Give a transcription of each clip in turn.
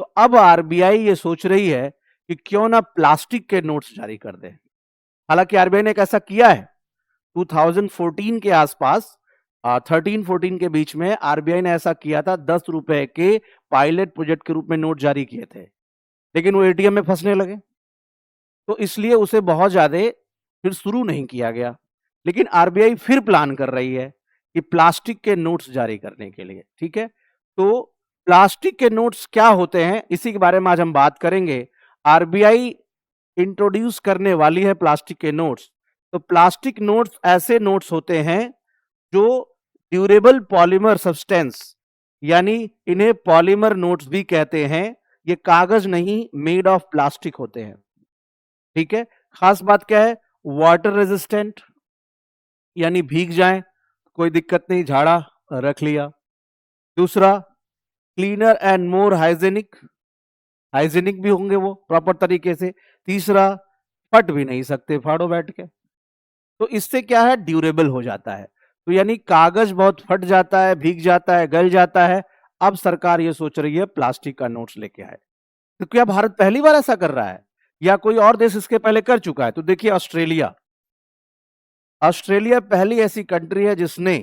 तो अब आरबीआई ये सोच रही है कि क्यों ना प्लास्टिक के नोट्स जारी कर दे। हालांकि आरबीआई ने एक ऐसा किया है 2014 के आसपास, 13-14 के बीच में आरबीआई ने ऐसा किया था, 10 रुपए के पायलट प्रोजेक्ट के रूप में नोट जारी किए थे, लेकिन वो एटीएम में फंसने लगे, तो इसलिए उसे बहुत ज्यादा फिर शुरू नहीं किया गया। लेकिन आरबीआई फिर प्लान कर रही है कि प्लास्टिक के नोट्स जारी करने के लिए। ठीक है, तो प्लास्टिक के नोट्स क्या होते हैं इसी के बारे में आज हम बात करेंगे। आरबीआई इंट्रोड्यूस करने वाली है प्लास्टिक के नोट्स। तो प्लास्टिक नोट्स ऐसे नोट्स होते हैं जो ड्यूरेबल पॉलीमर सब्सटेंस, यानी इन्हें पॉलीमर नोट्स भी कहते हैं, ये कागज नहीं, मेड ऑफ प्लास्टिक होते हैं। ठीक है, खास बात क्या है, वाटर रेजिस्टेंट, यानी भीग जाएं कोई दिक्कत नहीं, झाड़ा रख लिया। दूसरा, cleaner and more hygienic, hygienic भी होंगे वो प्रॉपर तरीके से। तीसरा, फट भी नहीं सकते फाड़ो बैठ के। तो इससे क्या है, ड्यूरेबल हो जाता है। तो यानी कागज बहुत फट जाता है, भीग जाता है, गल जाता है। अब सरकार ये सोच रही है प्लास्टिक का नोट्स लेके आए। तो क्या भारत पहली बार ऐसा कर रहा है या कोई और देश इसके पहले कर चुका है? तो देखिए, ऑस्ट्रेलिया, ऑस्ट्रेलिया पहली ऐसी कंट्री है जिसने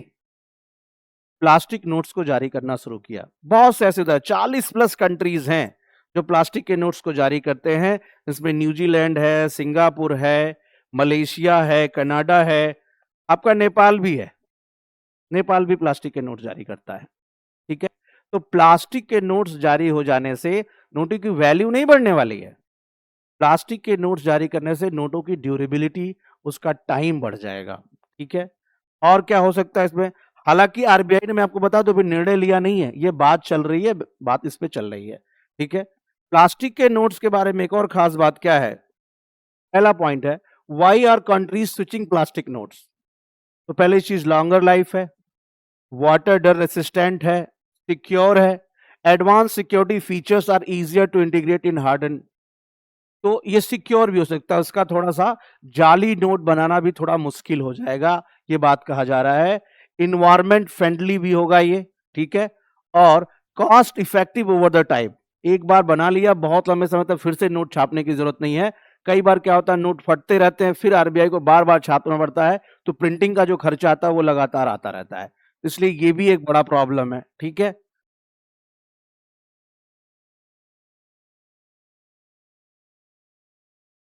प्लास्टिक नोट्स को जारी करना शुरू किया। बहुत से ऐसे 40+ कंट्रीज हैं जो प्लास्टिक के नोट्स को जारी करते हैं। इसमें न्यूजीलैंड है, सिंगापुर है, मलेशिया है, कनाडा है, आपका नेपाल भी है। नेपाल भी प्लास्टिक के नोट जारी करता है। ठीक है, तो प्लास्टिक के नोट्स जारी हो जाने से नोटों की वैल्यू नहीं बढ़ने वाली है। प्लास्टिक के नोट्स जारी करने से नोटों की ड्यूरेबिलिटी, उसका टाइम बढ़ जाएगा। ठीक है, और क्या हो सकता है इसमें? हालांकि आरबीआई ने, मैं आपको बता दूं, अभी निर्णय लिया नहीं है, ये बात चल रही है, बात इस पे चल रही है। ठीक है, प्लास्टिक के नोट्स के बारे में एक और खास बात क्या है, पहला पॉइंट है, why are countries switching plastic notes? तो पहली चीज, लॉन्गर लाइफ है, वाटर डर रेसिस्टेंट है, सिक्योर है, advance security features are easier to integrate in harden. तो ये सिक्योर भी हो सकता है, उसका थोड़ा सा जाली नोट बनाना भी थोड़ा मुश्किल हो जाएगा, ये बात कहा जा रहा है। इन्वायरमेंट फ्रेंडली भी होगा ये। ठीक है, और cost effective over the time, एक बार बना लिया, बहुत लंबे समय तक फिर से नोट छापने की जरूरत नहीं है। कई बार क्या होता है, नोट फटते रहते हैं, फिर आरबीआई को बार बार छापना पड़ता है, तो प्रिंटिंग का जो खर्चा आता है वो लगातार आता रहता है, इसलिए ये भी एक बड़ा प्रॉब्लम है। ठीक है,